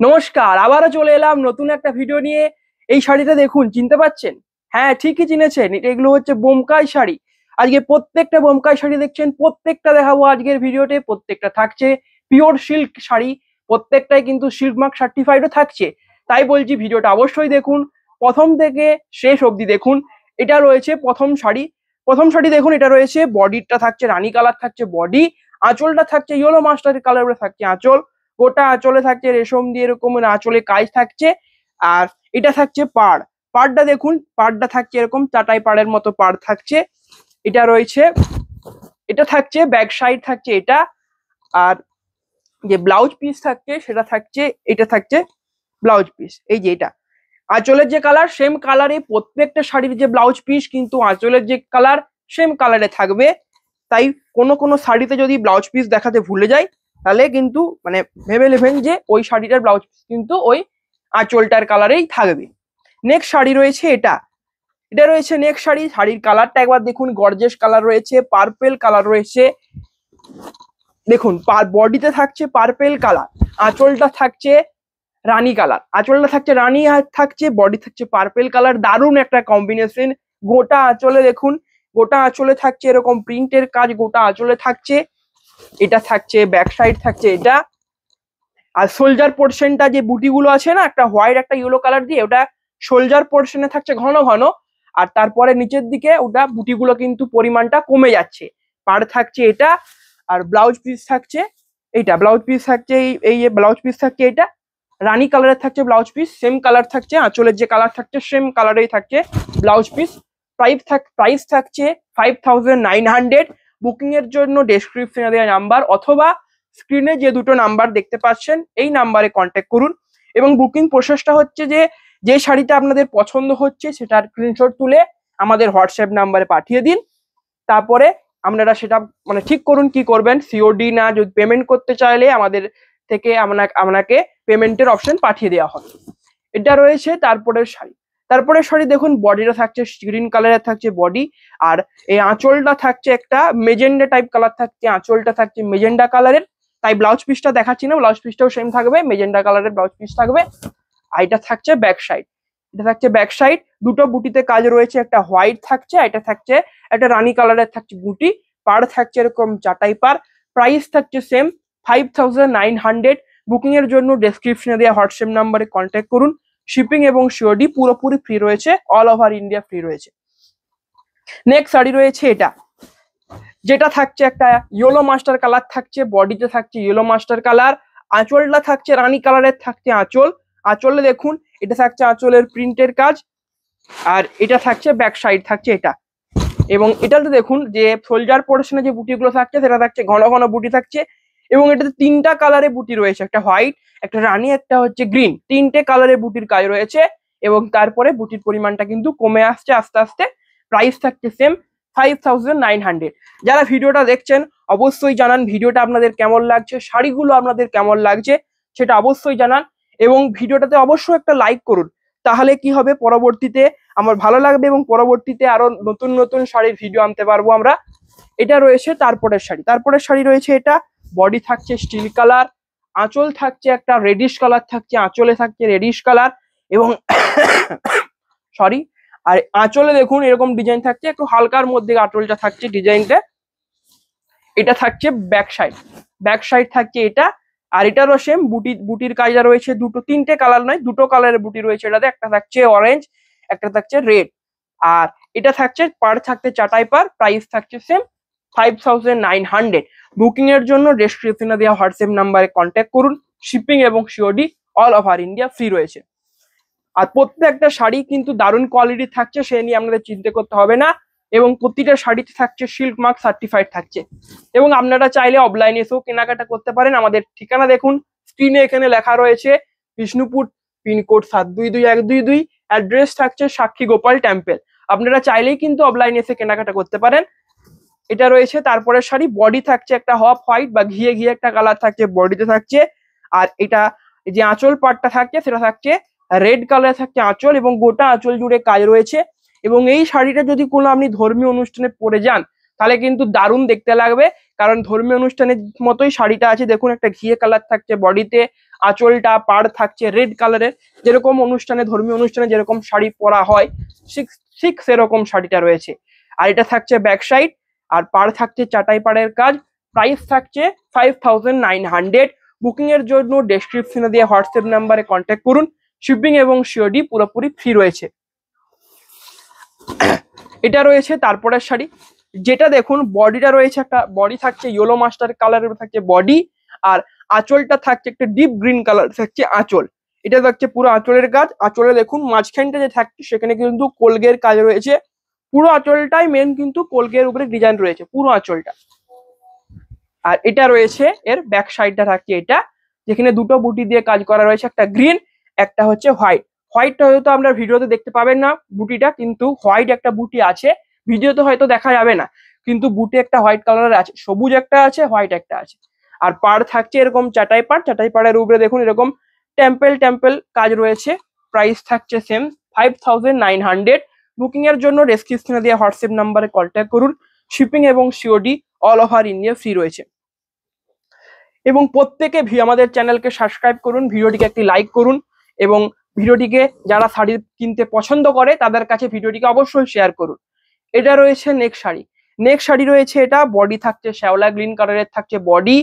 নমস্কার, আবারও চলে এলাম নতুন একটা ভিডিও নিয়ে। এই শাড়িটা দেখুন, চিনতে পারছেন? হ্যাঁ, ঠিকই চিনেছেন, এগুলো হচ্ছে বোমকাই শাড়ি। আজকে প্রত্যেকটা বোমকাই শাড়ি দেখছেন, প্রত্যেকটা দেখাবো আজকের ভিডিওতে। প্রত্যেকটা থাকছে পিওর সিল্ক শাড়ি, প্রত্যেকটাই কিন্তু সিল্ক মার্ক সার্টিফাইডও থাকছে। তাই বলছি ভিডিওটা অবশ্যই দেখুন, প্রথম থেকে শেষ অবধি দেখুন। এটা রয়েছে প্রথম শাড়ি। প্রথম শাড়ি দেখুন, এটা রয়েছে বডিটা থাকছে রানী কালার থাকছে বডি, আঁচলটা থাকছে ইয়েলো মাস্টার্ড কালারে থাকছে আঁচল। গোটা আঁচলে থাকছে রেশম দিয়ে এরকম আঁচলে কাজ থাকছে। আর এটা থাকছে পাড়। পাড়টা দেখুন, পাড়টা থাকছে এরকম চাটাই পাড়ের মতো পাড় থাকছে। এটা রয়েছে, এটা থাকছে ব্যাক সাইড থাকছে এটা। আর যে ব্লাউজ পিস থাকছে সেটা থাকছে, এটা থাকছে ব্লাউজ পিস। এই যে এটা আঁচলের যে কালার, সেম কালারে প্রত্যেকটা শাড়ির যে ব্লাউজ পিস কিন্তু আঁচলের যে কালার সেম কালারে থাকবে। তাই কোনো কোনো শাড়িতে যদি ব্লাউজ পিস দেখাতে ভুলে যায়, তাহলে কিন্তু মানে ভেবে নেবেন যে ওই শাড়িটার ব্লাউজ পিস কিন্তু ওই আঁচলটার কালারেই থাকবে। নেক্সট শাড়ি রয়েছে এটা। এটা রয়েছে নেক্সট শাড়ি। শাড়ির কালারটা একবার দেখুন, গর্জিয়াস কালার রয়েছে, পার্পেল কালার রয়েছে। দেখুন বডিতে থাকছে পার্পেল কালার, আঁচলটা থাকছে রানী কালার, আঁচলটা থাকছে রানী আর থাকছে বডি থাকছে পার্পেল কালার। দারুণ একটা কম্বিনেশন। গোটা আঁচলে দেখুন, গোটা আঁচলে থাকছে এরকম প্রিন্টের কাজ, গোটা আঁচলে থাকছে। এটা থাকছে ব্যাক সাইড থাকছে এটা। আর সোলজার পোর্শনটা যে বুটিগুলো আছে না, একটা হোয়াইট একটা ইয়েলো কালার দিয়ে, ওটা সোলজার পোর্শনে থাকছে ঘন ঘন। আর তারপরে নিচের দিকে ওটা বুটিগুলো কিন্তু পরিমাণটা কমে যাচ্ছে। পাড় থাকছে এটা। আর ব্লাউজ পিস থাকছে এইটা, ব্লাউজ পিস থাকছে এই যে ব্লাউজ পিস থাকছে এটা রানী কালারের থাকছে ব্লাউজ পিস, সেম কালার থাকছে আঁচলের যে কালার থাকছে সেম কালারেই থাকছে ব্লাউজ পিস। প্রাইস থাকছে 5900। বুকিং এর জন্য ডেসক্রিপশনে দেওয়া নাম্বার অথবা স্ক্রিনে যে দুটো নাম্বার দেখতে পাচ্ছেন এই নাম্বারে কন্ট্যাক্ট করুন। এবং বুকিং প্রসেসটা হচ্ছে যে, যে শাড়িটা আপনাদের পছন্দ হচ্ছে সেটার স্ক্রিনশট তুলে আমাদের হোয়াটসঅ্যাপ নাম্বারে পাঠিয়ে দিন। তারপরে আপনারা সেটা মানে ঠিক করুন কি করবেন, সিওডি না যদি পেমেন্ট করতে চাইলে আমাদের থেকে আপনাকে পেমেন্টের অপশন পাঠিয়ে দেওয়া হবে। এটা রয়েছে তারপরের শাড়ি। তারপরের শাড়ি দেখুন, বডিটা থাকছে গ্রিন কালারের থাকছে বডি। আর এই আঁচলটা থাকছে একটা মেজেন্ডা টাইপ কালার থাকছে, আঁচলটা থাকছে মেজেন্ডা কালারের। তাই ব্লাউজ পিসটা দেখাচ্ছি না, ব্লাউজ পিসটাও সেম থাকবে, মেজেন্ডা কালারের ব্লাউজ পিস থাকবে। আর এটা থাকছে ব্যাক সাইড। এটা থাকছে ব্যাক সাইড, দুটো বুটিতে কাজ রয়েছে, একটা হোয়াইট থাকছে, এটা থাকছে একটা রানী কালারের থাকছে বুটি। পাড় থাকছে এরকম চাটাই পাড়। প্রাইস থাকছে সেম 5900। বুকিং এর জন্য ডেসক্রিপশনে দেওয়া হোয়াটসঅ্যাপ নাম্বারে কন্ট্যাক্ট করুন। শিপিং এবং সিওডি পুরোপুরি ফ্রি রয়েছে, অল ওভার ইন্ডিয়া ফ্রি রয়েছে। নেক্সট শাড়ি রয়েছে এটা, যেটা থাকছে একটা ইয়েলো মাস্টার কালার থাকছে, বডিতে থাকছে ইয়েলো মাস্টার কালার। আঁচলটা থাকছে রানী কালারের থাকছে আঁচল। আঁচলে দেখুন, এটা থাকছে আঁচলের প্রিন্টের কাজ। আর এটা থাকছে ব্যাক সাইড থাকছে এটা। এবং এটাতে দেখুন যে সোলজার পোর্শনে যে বুটিগুলো থাকছে সেটা থাকছে ঘন ঘন বুটি থাকছে। এবং এটাতে তিনটা কালারে বুটি রয়েছে, একটা হোয়াইট, একটা রানী, একটা হচ্ছে গ্রিন। তিনটে কালারে বুটির কাজ রয়েছে। এবং তারপরে বুটির পরিমাণটা কিন্তু কমে আসছে আস্তে আস্তে। প্রাইস থাকছে সেম 5900। যারা ভিডিওটা দেখছেন অবশ্যই জানান ভিডিওটা আপনাদের কেমন লাগছে, শাড়িগুলো আপনাদের কেমন লাগছে সেটা অবশ্যই জানান। এবং ভিডিওটাতে অবশ্যই একটা লাইক করুন, তাহলে কি হবে পরবর্তীতে আমার ভালো লাগবে এবং পরবর্তীতে আরো নতুন নতুন শাড়ির ভিডিও আনতে পারবো আমরা। এটা রয়েছে তারপরের শাড়ি। তারপরের শাড়ি রয়েছে এটা, বডি থাকছে স্টিল কালার, আঁচল থাকছে একটা রেডিশ কালার থাকছে, আঁচলে থাকছে রেডিশ কালার। এবং সরি, আর আঁচলে দেখুন এরকম ডিজাইন থাকছে, একটু হালকার মধ্যে আঁচলটা থাকছে ডিজাইনটা। এটা থাকছে ব্যাক সাইড। ব্যাক সাইড থাকছে এটা। আর এটারও সেম বুটির কাজটা রয়েছে, তিনটে কালার নয়, দুটো কালারের বুটি রয়েছে এটাতে। একটা থাকছে অরেঞ্জ, একটা থাকছে রেড। আর এটা থাকছে পাড় থাকছে চাটাই পাড়। প্রাইস থাকছে সেম 5900। বুকিং এর জন্য ডেসক্রিপশনে দেওয়া হোয়াটসঅ্যাপ নাম্বারে কন্ট্যাক্ট করুন। শিপিং এবং COD all over India free রয়েছে। আর প্রত্যেকটা শাড়ি কিন্তু দারুণ কোয়ালিটি থাকছে, সে নিয়ে আপনাদের চিন্তা করতে হবে না। এবং প্রতিটা শাড়িতে থাকছে সিল্ক মার্ক সার্টিফাইড থাকছে। এবং আপনারা চাইলে অফলাইনে এসেও কেনাকাটা করতে পারেন। আমাদের ঠিকানা দেখুন স্ক্রিনে, এখানে লেখা রয়েছে বিষ্ণুপুর, পিনকোড 722122। অ্যাড্রেস থাকছে সাক্ষী গোপাল টেম্পল। আপনারা চাইলেই কিন্তু অফলাইনে এসে কেনাকাটা করতে পারেন। এটা রয়েছে তারপরে শাড়ি। বডি থাকছে একটা হফ হোয়াইট বা ঘিয়ে ঘিয়ে একটা কালার থাকছে বডিতে থাকছে। আর এটা যে আঁচল পাটটা থাকছে সেটা থাকছে রেড কালার থাকছে আঁচল, এবং গোটা আঁচল জুড়ে কাজ রয়েছে। এবং এই শাড়িটা যদি কোনো আপনি ধর্মীয় অনুষ্ঠানে পরে যান তাহলে কিন্তু দারুণ দেখতে লাগবে, কারণ ধর্মীয় অনুষ্ঠানের মতোই শাড়িটা আছে। দেখুন একটা ঘিয়ে কালার থাকছে বডিতে, আঁচলটা পাড় থাকছে রেড কালারের, যেরকম অনুষ্ঠানে ধর্মীয় অনুষ্ঠানে যেরকম শাড়ি পরা হয় ঠিক সেরকম শাড়িটা রয়েছে। আর এটা থাকছে ব্যাক সাইড, আর পাড় থাকছে চাটাই পাড়ের কাজ। প্রাইস থাকছে 5900। বুকিং এর জন্য ডেসক্রিপশনে দিয়ে হোয়াটসঅ্যাপ নাম্বারে কন্ট্যাক্ট করুন। শিপিং এবং সিওডি পুরোপুরি ফ্রি রয়েছে। এটা রয়েছে তারপরের শাড়ি, যেটা দেখুন বডিটা রয়েছে একটা বডি থাকছে ইয়েলো মাস্টার কালারের থাকছে বডি, আর আঁচলটা থাকছে একটা ডিপ গ্রিন কালার থাকছে আঁচল। এটা থাকছে পুরো আঁচলের কাজ। আঁচলে দেখুন মাঝখানটা যে থাকছে সেখানে কিন্তু কলগের কাজ রয়েছে। পুরো আঁচলটাই মেন কিন্তু কলগের উপরে ডিজাইন রয়েছে পুরো আঁচলটা। আর এটা রয়েছে এর ব্যাক সাইডটা থাকছে এটা, যেখানে দুটো বুটি দিয়ে কাজ করা রয়েছে, একটা গ্রিন একটা হচ্ছে হোয়াইট। হোয়াইটটা হয়তো আমরা ভিডিওতে দেখতে পাবেন না বুটিটা, কিন্তু হোয়াইট একটা বুটি আছে, ভিডিওতে হয়তো দেখা যাবে না, কিন্তু বুটি একটা হোয়াইট কালারের আছে, সবুজ একটা আছে হোয়াইট একটা আছে। আর পাড় থাকছে এরকম চাটাই পাড়, চাটাই পাড়ের উপরে দেখুন এরকম টেম্পেল কাজ রয়েছে। প্রাইস থাকছে সেম 5900। বুকিং এর জন্য ডেসক্রিপশনে দেওয়া হোয়াটসঅ্যাপ নাম্বারে কন্ট্যাক্ট করুন। শিপিং এবং COD all over India free রয়েছে। এবং প্রত্যেকে আমাদের চ্যানেলকে সাবস্ক্রাইব করুন, ভিডিওটিকে একটি লাইক করুন, এবং ভিডিওটিকে যারা শাড়ি কিনতে পছন্দ করে তাদের কাছে ভিডিওটিকে অবশ্যই শেয়ার করুন। এটা রয়েছে নেক্সট শাড়ি। নেক্সট শাড়ি রয়েছে এটা, বডি থাকছে শ্যাওলা গ্রিন কালারের থাকছে বডি,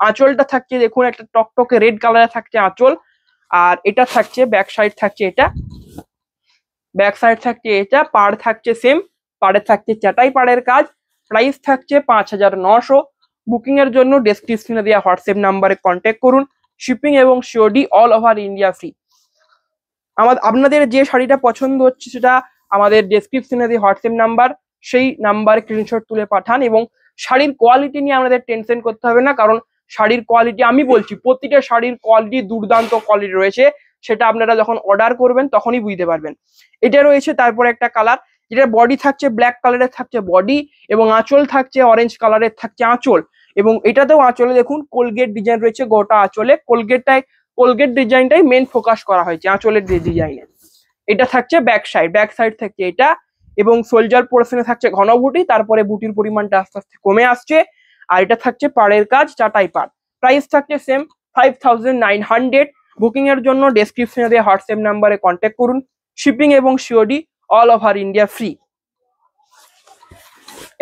আঁচলটা থাকছে দেখুন একটা টকটকে রেড কালারের থাকছে আঁচল। আর এটা থাকছে ব্যাক সাইড থাকছে এটা, ব্যাক সাইড থাকছে এটা, পাড় থাকছে সেম, পাড়ে থাকছে চাটাই পাড়ের কাজ। প্রাইস থাকছে 5900। বুকিং এর জন্য ডেসক্রিপশনে দেওয়া হোয়াটসঅ্যাপ নাম্বারে কন্ট্যাক্ট করুন। শিপিং এবং COD all over India free. আপনাদের যে শাড়িটা পছন্দ হচ্ছে সেটা আমাদের ডেসক্রিপশনে দেওয়া হোয়াটসঅ্যাপ নাম্বার, সেই নাম্বারে স্ক্রিনশট তুলে পাঠান। এবং শাড়ির কোয়ালিটি নিয়ে আমাদের টেনশন করতে হবে না, কারণ শাড়ির কোয়ালিটি আমি বলছি প্রতিটা শাড়ির কোয়ালিটি দুর্দান্ত কোয়ালিটি রয়েছে, সেটা আপনারা যখন অর্ডার করবেন তখনই বুঝতে পারবেন। এটা রয়েছে তারপরে একটা কালার, যেটা বডি থাকছে ব্ল্যাক কালারের থাকছে বডি, এবং আঁচল থাকছে অরেঞ্জ কালারের থাকছে আঁচল। এবং এটাতেও আঁচলে দেখুন কোলগেট ডিজাইন রয়েছে, গোটা আঁচলে কোলগেট ডিজাইনটাই মেন ফোকাস করা হয়েছে আঁচলের ডিজাইনে। এটা থাকছে ব্যাক সাইড থাকছে এটা, এবং সোলজার পোর্শনে থাকছে ঘন বুটি, তারপরে বুটির পরিমাণটা আস্তে আস্তে কমে আসছে। আর এটা থাকছে পাড়ের কাজ চাটাই পাড়। প্রাইস থাকছে সেম 5900। বুকিং এর জন্য ডেসক্রিপশনে দেওয়া হোয়াটসঅ্যাপ নাম্বারে কন্ট্যাক্ট করুন। শিপিং এবং COD all over India free.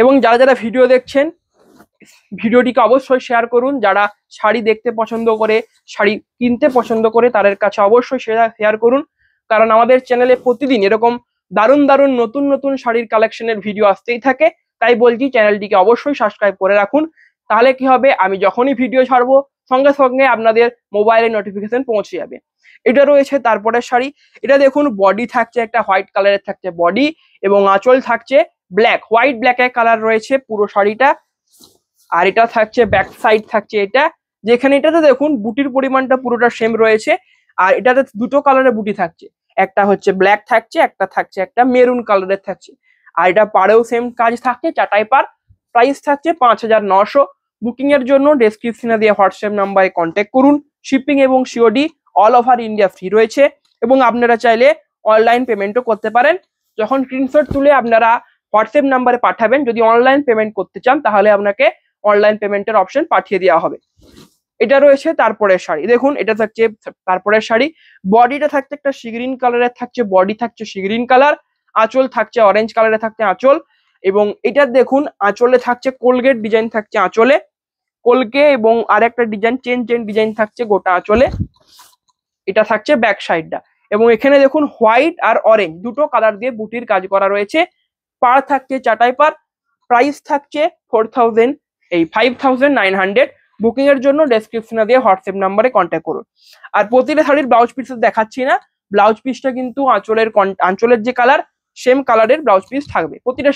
এবং যারা যারা ভিডিও দেখছেন ভিডিওটিকে অবশ্যই শেয়ার করুন। যারা শাড়ি দেখতে পছন্দ করে, শাড়ি কিনতে পছন্দ করে, তাদের কাছে অবশ্যই শেয়ার করুন, কারণ আমাদের চ্যানেলে প্রতিদিন এরকম দারুণ দারুণ নতুন নতুন শাড়ির কালেকশনের ভিডিও আসতেই থাকে। তাই বলছি চ্যানেলটিকে অবশ্যই সাবস্ক্রাইব করে রাখুন, তাহলে কি হবে আমি যখনই ভিডিও ছাড়বো সঙ্গে সঙ্গে আপনাদের মোবাইলে নোটিফিকেশন পৌঁছে যাবে। এটা রয়েছে তারপরের শাড়ি। এটা দেখুন বডি থাকছে একটা হোয়াইট কালারের থাকছে বডি, এবং আঁচল থাকছে হোয়াইট ব্ল্যাকের কালার রয়েছে পুরো শাড়িটা। আর এটা থাকছে ব্যাক সাইড থাকছে এটা, যেখানে এটাতে দেখুন বুটির পরিমাণটা পুরোটা সেম রয়েছে। আর এটাতে দুটো কালারের বুটি থাকছে, একটা হচ্ছে ব্ল্যাক থাকছে, একটা থাকছে একটা মেরুন কালারের থাকছে। আর এটা পাড়েও সেম কাজ থাকছে চাটাই পাড়। প্রাইস থাকছে 5900। বুকিং এর জন্য ডেসক্রিপশনে দেওয়া হোয়াটসঅ্যাপ নাম্বারে কন্ট্যাক্ট করুন। শিপিং এবং COD all over India free রয়েছে। এবং আপনারা চাইলে অনলাইন পেমেন্টও করতে পারেন। যখন স্ক্রিনশট তুলে আপনারা হোয়াটসঅ্যাপ নাম্বারে পাঠাবেন, যদি অনলাইন পেমেন্ট করতে চান তাহলে আপনাকে অনলাইন পেমেন্টের অপশন পাঠিয়ে দেওয়া হবে। এটা রয়েছে তারপরের শাড়ি। দেখুন এটা থাকছে তারপরের শাড়ি, বডিটা থাকছে একটা সি গ্রিন কালারের থাকছে বডি থাকছে সি গ্রিন কালার, আঁচল থাকছে অরেঞ্জ কালারের থাকছে আঁচল। এবং এটা দেখুন আঁচলে থাকছে কোলগেট ডিজাইন থাকছে আঁচলে, কোলকে এবং আর একটা ডিজাইন চেন ডিজাইন থাকছে গোটা আঁচলে। এটা থাকছে ব্যাক সাইডটা, এবং এখানে দেখুন হোয়াইট আর অরেঞ্জ দুটো কালার দিয়ে বুটির কাজ করা রয়েছে। পাড় থাকছে চাটাই পাড়। প্রাইস থাকছে 5900। বুকিং এর জন্য ডেসক্রিপশনে দিয়ে হোয়াটসঅ্যাপ নাম্বারে কন্ট্যাক্ট করুন। আর প্রতিটা শাড়ির ব্লাউজ পিস দেখাচ্ছি না, ব্লাউজ পিসটা কিন্তু আঁচলের যে কালার সেম কালারের ব্লাউজ পিস থাকবে প্রতিটা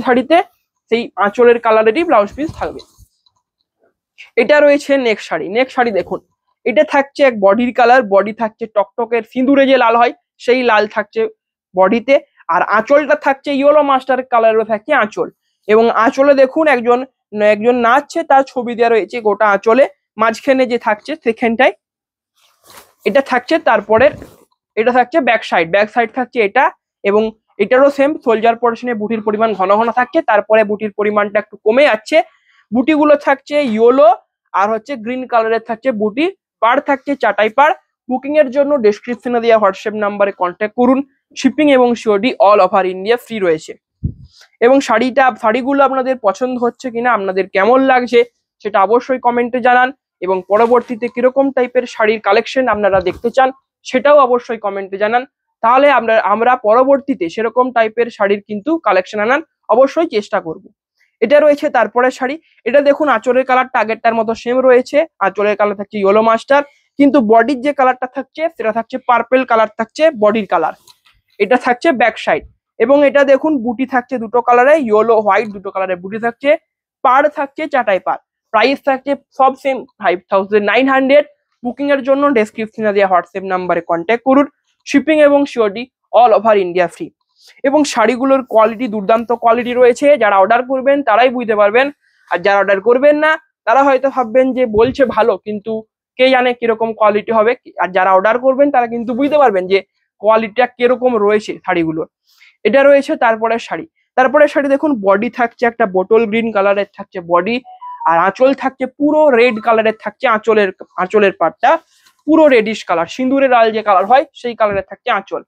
শাড়িতে সেই আঁচলের কালারেরই ব্লাউজ পিস থাকবে। এটা রয়েছে নেক্সট শাড়ি দেখুন, এটা থাকছে এক বডির কালার, বডি থাকছে টকটকের সিঁদুরে যে লাল হয় সেই লাল থাকছে বডিতে। আর আঁচলটা থাকছে ইয়েলো মাস্টার কালারের থাকছে আঁচল। এবং আঁচলে দেখুন একজন নাচছে, তার ছবি দেওয়া রয়েছে গোটা আঁচলে, মাঝখানে যে থাকছে সেখানটায় এটা থাকছে। তারপরে এটা থাকছে ব্যাক সাইড থাকছে এটা, এবং এটারও সেম সোলজার পোর্শনে বুটির পরিমাণ ঘন ঘন থাকছে, তারপরে বুটির পরিমাণটা একটু কমে যাচ্ছে। বুটিগুলো থাকছে ইয়েলো আর হচ্ছে গ্রিন কালারের থাকছে বুটি, পাড় থাকছে চাটাই পাড়। বুকিং এর জন্য ডেসক্রিপশনে দেওয়া হোয়াটসঅ্যাপ নাম্বারে কন্ট্যাক্ট করুন। শিপিং এবং COD all over India free রয়েছে। এবং শাড়িগুলো আপনাদের পছন্দ হচ্ছে কিনা, আপনাদের কেমন লাগছে সেটা অবশ্যই কমেন্টে জানান। এবং পরবর্তীতে কিরকম টাইপের শাড়ির কালেকশন আপনারা দেখতে চান সেটাও অবশ্যই কমেন্টে জানান। তাহলে আমরা পরবর্তীতে সেরকম টাইপের শাড়ির কিন্তু কালেকশন আনার অবশ্যই চেষ্টা করব। এটা রয়েছে তারপরে শাড়ি। এটা দেখুন আঁচলের কালারটা আগেরটার মতো সেম রয়েছে। আঁচলের কালার থাকছে ইয়েলো মাস্টার, কিন্তু বডির যে কালারটা থাকছে সেটা থাকছে পার্পেল কালার থাকছে বডির কালার। এটা থাকছে ব্যাক সাইড। এবং এটা দেখুন বুটি থাকছে দুটো কালারে, ইয়েলো হোয়াইট দুটো কালারের বুটি থাকছে। পাড় থাকছে চাটাই পাড়। প্রাইস থাকছে সব সেম 5900। বুকিং এর জন্য ডেসক্রিপশনে দেওয়া হোয়াটসঅ্যাপ নাম্বারে কন্ট্যাক্ট করুন। শিপিং এবং COD all over India free. এবং শাড়িগুলোর কোয়ালিটি দুর্দান্ত কোয়ালিটি রয়েছে। যারা অর্ডার করবেন তারাই বুঝতে পারবেন, আর যারা অর্ডার করবেন না তারা হয়তো ভাববেন যে বলছে ভালো, কিন্তু কে জানে কিরকম কোয়ালিটি হবে। আর যারা অর্ডার করবেন তারা কিন্তু বুঝতে পারবেন যে কোয়ালিটিটা কিরকম রয়েছে শাড়িগুলোর। এটা রয়েছে তারপরে শাড়ি। তারপরে শাড়ি দেখুন বডি থাকছে একটা বোটল গ্রিন কালারের থাকছে বডি, আর আঁচল থাকছে পুরো রেড কালারের থাকছে। আঁচলের পাটটা পুরো রেডিশ কালার, সিঁদুরের লাল যে কালার হয় সেই কালারের থাকছে আঁচল।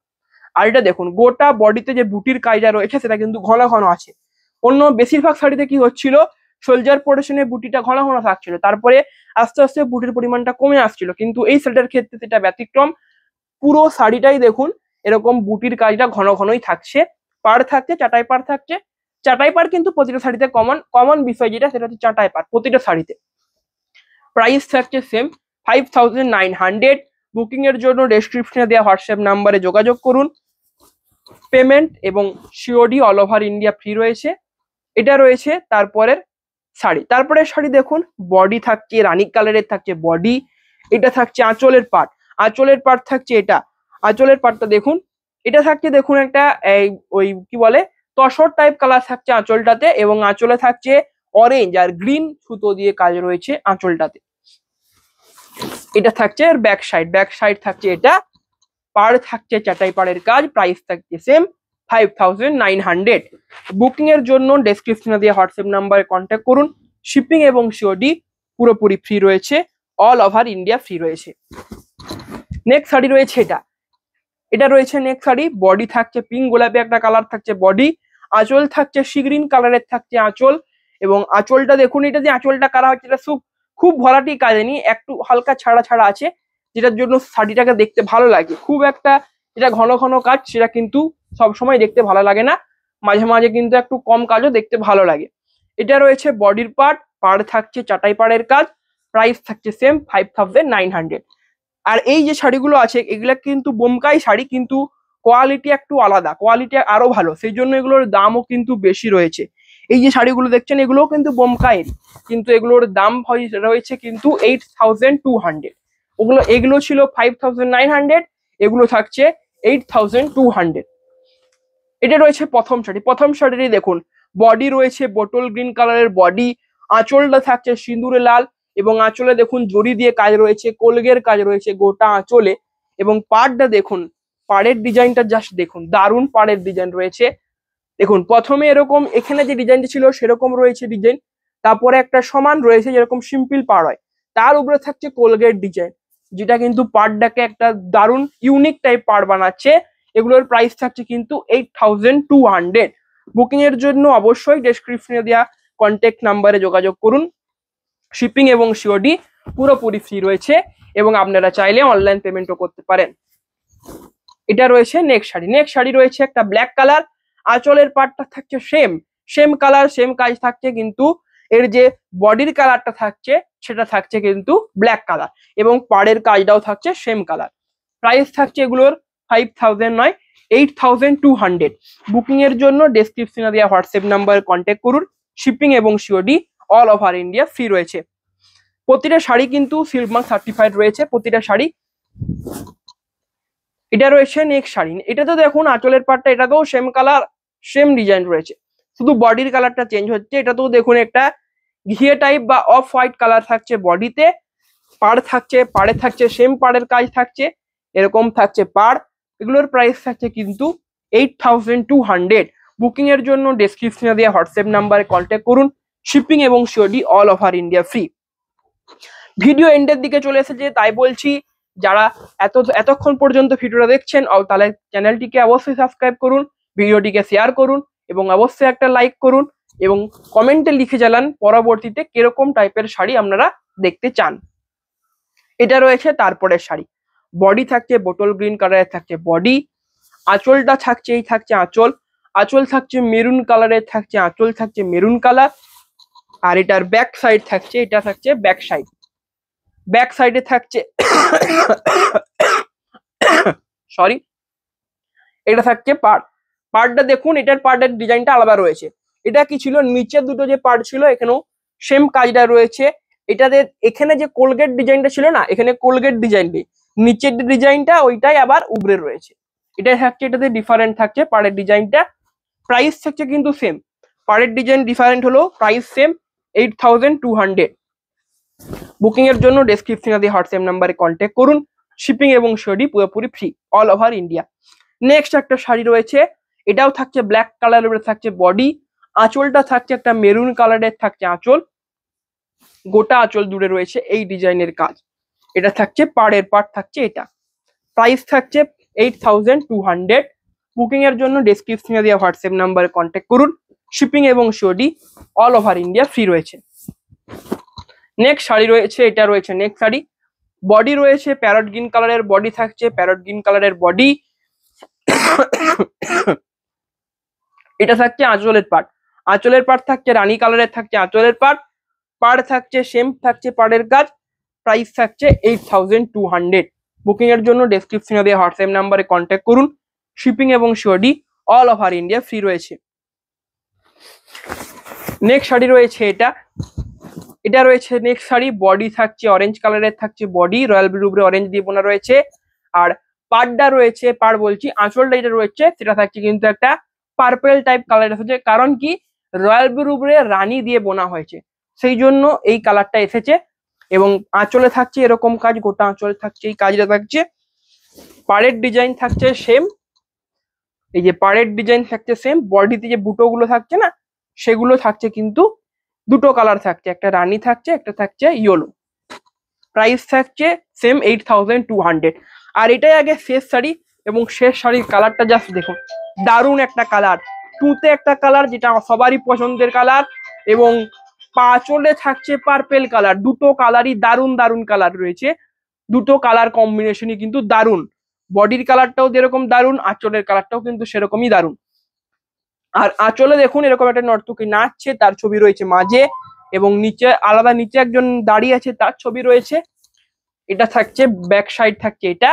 আর এটা দেখুন গোটা বডিতে যে বুটির কাজটা রয়েছে সেটা কিন্তু ঘন ঘন আছে। অন্য বেশিরভাগ শাড়িতে কি হচ্ছিল, শোল্ডার পোর্শনে বুটিটা ঘন ঘন থাকছিল, তারপরে আস্তে আস্তে বুটির পরিমাণটা কমে আসছিল, কিন্তু এই শাড়িটার ক্ষেত্রে সেটা ব্যতিক্রম। পুরো শাড়িটাই দেখুন এরকম বুটির কাজটা ঘন ঘনই থাকছে। পাড় থাকছে চাটাই পাড় থাকছে। চাটাই পাড় কিন্তু প্রতিটা শাড়িতে কমন বিষয় যেটা সেটা হচ্ছে চাটাই পাড় প্রতিটা শাড়িতে। প্রাইস থাকছে সেম 5900। বুকিং এর জন্য ডেসক্রিপশনে দেওয়া হোয়াটসঅ্যাপ নাম্বারে যোগাযোগ করুন। পেমেন্ট এবং COD all over India free রয়েছে। এটা রয়েছে তারপরের শাড়ি। তারপরে শাড়ি দেখুন বডি থাকছে রানী কালারের থাকছে বডি। এটা থাকছে আঁচলের পাট। আঁচলের পাট থাকছে এটা। আঁচলের পাটটা দেখুন, এটা থাকছে দেখুন একটা ওই কি বলে তসর টাইপ কালার থাকছে আঁচলটাতে, এবং আঁচলে থাকছে অরেঞ্জ আর গ্রিন সুতো দিয়ে কাজ রয়েছে আঁচলটাতে। এটা থাকছে ব্যাক সাইড। ব্যাক সাইড থাকছে এটা। পাড় থাকছে চাটাই পাড়ের কাজ। প্রাইস থাকছে সেম 5900। বুকিং এর জন্য ডেসক্রিপশনে দেওয়া হোয়াটসঅ্যাপ নাম্বারে কন্ট্যাক্ট করুন। শিপিং এবং সিওডি পুরোপুরি ফ্রি রয়েছে। অল ওভার ইন্ডিয়া ফ্রি রয়েছে। নেক্সট শাড়ি রয়েছে এটা। এটা রয়েছে নেক্সট শাড়ি। বডি থাকছে পিঙ্ক গোলাপি একটা কালার থাকছে বডি। আঁচল থাকছে সি গ্রিন কালারের থাকছে আঁচল। এবং আঁচলটা দেখুন, এটা যে আঁচলটা করা হচ্ছে এটা খুব ভরাটি কাজেনি, একটু হালকা ছাড়া ছাড়া আছে, যেটার জন্য শাড়িটাকে দেখতে ভালো লাগে। খুব একটা যেটা ঘন ঘন কাজ সেটা কিন্তু সবসময় দেখতে ভালো লাগে না, মাঝে মাঝে কিন্তু একটু কম কাজও দেখতে ভালো লাগে। এটা রয়েছে বডির পার্ট। পাড় থাকছে চাটাই পাড়ের কাজ। প্রাইস থাকছে সেম 5900। আর এই যে শাড়িগুলো আছে এগুলা কিন্তু বোমকাই শাড়ি, কিন্তু কোয়ালিটি একটু আলাদা, কোয়ালিটি আরো ভালো, সেই জন্য এগুলোর দামও কিন্তু বেশি রয়েছে। এই যে শাড়িগুলো দেখছেন এগুলোও কিন্তু বোমকাই, কিন্তু এগুলোর দাম রয়েছে কিন্তু 8200। এগুলো ছিল 5900, এগুলো থাকছে 8200। এটা রয়েছে প্রথম শাড়ি। প্রথম শাড়িটি দেখুন বডি রয়েছে বোটল গ্রিন কালারের বডি। আঁচলটা থাকছে সিঁদুরে লাল, এবং আঁচলে দেখুন জড়ি দিয়ে কাজ রয়েছে, কলগের কাজ রয়েছে গোটা আঁচলে। এবং পাড়টা দেখুন, পাড়ের ডিজাইনটা জাস্ট দেখুন, দারুণ পাড়ের ডিজাইন রয়েছে। দেখুন প্রথমে এরকম এখানে যে ডিজাইনটা ছিল সেরকম রয়েছে ডিজাইন, তারপরে একটা সমান রয়েছে যেরকম সিম্পল পাড় হয়, তার উপরে থাকছে কোলগেট ডিজাইন, যেটা কিন্তু পাড়টাকে একটা দারুণ ইউনিক টাইপ পাড় বানাচ্ছে। এগুলোর প্রাইস থাকছে কিন্তু 8200। বুকিং এর জন্য অবশ্যই ডেসক্রিপশনে দেওয়া কন্ট্যাক্ট নাম্বারে যোগাযোগ করুন। শিপিং এবং সিওডি পুরোপুরি ফ্রি রয়েছে, এবং আপনারা চাইলে অনলাইন পেমেন্টও করতে পারেন। এটা রয়েছে নেক্সট শাড়ি। নেক্সট শাড়ি রয়েছে একটা ব্ল্যাক কালার। আঁচলের পাটটা থাকছে সেম কালার, সেম কাজ থাকছে, কিন্তু এর যে বডির কালারটা থাকছে সেটা থাকছে কিন্তু ব্ল্যাক কালার, এবং পাড়ের কাজটাও থাকছে সেম কালার। প্রাইস থাকছে এগুলোর 5000 নয়, 8200। বুকিং এর জন্য ডেসক্রিপশনে দেওয়া হোয়াটসঅ্যাপ নাম্বারে কন্ট্যাক্ট করুন। শিপিং এবং COD all over India free রয়েছে। প্রতিটা শাড়ি কিন্তু সিল্ক মার্ক সার্টিফাইড রয়েছে প্রতিটা শাড়ি। এটা রয়েছে নেক্সট শাড়ি। এটা তো দেখুন আঁচলের পাটটা, এটা তো সেম কালার সেম ডিজাইন রয়েছে, শুধু বডির কালারটা চেঞ্জ হচ্ছে। এটা তো দেখুন একটা ঘিয়ে টাইপ বা অফ হোয়াইট কালার থাকছে বডিতে। পাড় থাকছে, পাড়ে থাকছে সেম পাড়ের কাজ থাকছে, এরকম থাকছে পাড়। এগুলোর প্রাইস থাকছে কিন্তু 8200। বুকিং এর জন্য ডেসক্রিপশনে দেওয়া হোয়াটসঅ্যাপ নাম্বারে কন্ট্যাক্ট করুন। শিপিং এবং COD all over India free. Video এন্ডের দিকে চলে এসেছে, তাই বলছি যারা এতক্ষণ পর্যন্ত ভিডিওটা দেখছেন তাহলে চ্যানেলটিকে অবশ্যই সাবস্ক্রাইব করুন, ভিডিওটিকে শেয়ার করুন এবং অবশ্যই একটা লাইক করুন এবং কমেন্টে লিখে জানান পরবর্তীতে কিরকম টাইপের শাড়ি আপনারা দেখতে চান। এটা রয়েছে তারপরের শাড়ি। বডি থাকছে বোটল গ্রিন কালারের থাকছে বডি, আঁচলটা থাকছে এই থাকছে আঁচল, আঁচল থাকছে মেরুন কালারের থাকছে আঁচল থাকছে মেরুন কালার। আর এটার ব্যাক সাইড থাকছে, এটা থাকছে ব্যাক সাইড, ব্যাক সাইডে থাকছে সরি এটা থাকছে পাড়। পাড়টা দেখুন, এটার পাড়ের ডিজাইনটা আলাদা রয়েছে। এটা কি ছিল, নিচের দুটো যে পার্ট ছিল এখানেও সেম কাজটা রয়েছে। এটাতে এখানে যে কোলগেট ডিজাইনটা ছিল না, এখানে কোলগেট ডিজাইন নেই, নিচের ডিজাইনটা ওইটাই আবার উবরে রয়েছে। এটাই থাকছে, এটাতে ডিফারেন্ট থাকছে পাড়ের ডিজাইনটা। প্রাইস থাকছে কিন্তু সেম, পাড়ের ডিজাইন ডিফারেন্ট হলো, প্রাইস সেম 8200। বুকিং এর জন্য ডেসক্রিপশনে দিয়ে হোয়াটসঅ্যাপ নাম্বারে কন্ট্যাক্ট করুন। শিপিং এবং শাড়ি পুরোপুরি free all over India. Next একটা শাড়ি রয়েছে, এটাও থাকছে ব্ল্যাক কালারের থাকছে বডি, আঁচলটা থাকছে একটা মেরুন কালারের থাকছে আঁচল, গোটা আঁচল জুড়ে রয়েছে এই ডিজাইনের কাজ। এটা থাকছে পাড়ের পার্ট থাকছে এটা। প্রাইস থাকছে 8200। বুকিং এর জন্য ডেসক্রিপশনে দেওয়া হোয়াটসঅ্যাপ নাম্বারে কন্ট্যাক্ট করুন। শিপিং এবং sari all over India free রয়েছে। নেক্সট শাড়ি রয়েছে, এটা রয়েছে নেক্সট শাড়ি। বডি রয়েছে প্যারট গ্রিন কালারের বডি থাকছে, প্যারট গ্রিন কালারের বডি। এটা থাকছে আঁচলের পার্ট, আঁচলের পার্ট থাকছে রানী কালারের থাকছে আঁচলের পার্ট, পাড় থাকছে সেম থাকছে পাড়ের কাজ। প্রাইস থাকছে 8200। বুকিং এর জন্য ডেসক্রিপশনে দেওয়া হোয়াটসঅ্যাপ নাম্বারে কন্ট্যাক্ট করুন। শিপিং এবং sari all over India free রয়েছে। নেক্সট শাড়ি রয়েছে এটা, এটা রয়েছে নেক্সট শাড়ি। বডি থাকছে অরেঞ্জ কালারের থাকছে বডি, রয়্যাল ব্লু উপরে অরেঞ্জ দিয়ে বোনা রয়েছে। আর পাড়টা রয়েছে, পাড় বলছি আঁচলটা যেটা রয়েছে সেটা থাকছে কিন্তু একটা পার্পেল টাইপ কালার এসেছে, কারণ কি রয়্যাল ব্লু উপরে রানী দিয়ে বোনা হয়েছে সেই জন্য এই কালারটা এসেছে। এবং আঁচলে থাকছে এরকম কাজ, গোটা আঁচলে থাকছে এই কাজটা থাকছে। পাড়ের ডিজাইন থাকছে সেম, এই যে পাড়ের ডিজাইন থাকছে সেম, বডিতে যে বুটো গুলো থাকছে না সেগুলো থাকছে কিন্তু দুটো কালার থাকছে, একটা রানী থাকছে একটা থাকছে ইয়েলো। প্রাইস থাকছে সেম 8200। আর এটাই আগে শেষ শাড়ি, এবং শেষ শাড়ির কালারটা জাস্ট দেখুন, দারুণ একটা কালার, তুতে একটা কালার যেটা সবারই পছন্দের কালার। এবং পাঁচলে থাকছে পার্পেল কালার, দুটো কালারই দারুণ দারুণ কালার রয়েছে, দুটো কালার কম্বিনেশনই কিন্তু দারুণ। বডির কালারটাও যেরকম দারুণ, আঁচলের কালারটাও কিন্তু সেরকমই দারুণ। আর আঁচলে দেখুন এরকম একটা নর্তকী নাচছে, তার ছবি রয়েছে মাঝে, এবং নিচে আলাদা নিচে একজন দাঁড়িয়ে আছে তার ছবি রয়েছে। এটা থাকছে ব্যাক সাইড থাকছে এটা।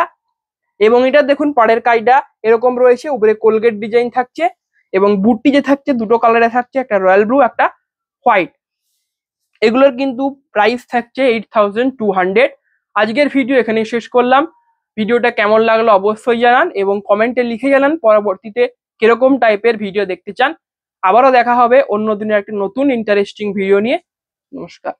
এবং এটা দেখুন পাড়ের কাজটা এরকম রয়েছে, উপরে কোলগেট ডিজাইন থাকছে, এবং বুটটি যে থাকছে দুটো কালারে থাকছে, একটা রয়্যাল ব্লু একটা হোয়াইট। এগুলোর কিন্তু প্রাইস থাকছে 8200। আজকের ভিডিও এখানে শেষ করলাম। ভিডিওটা কেমন লাগলো অবশ্যই জানান এবং কমেন্টে লিখে জানান পরবর্তীতে কিরকম টাইপের ভিডিও দেখতে চান। আবারও দেখা হবে অন্য দিনের একটা নতুন ইন্টারেস্টিং ভিডিও নিয়ে। নমস্কার।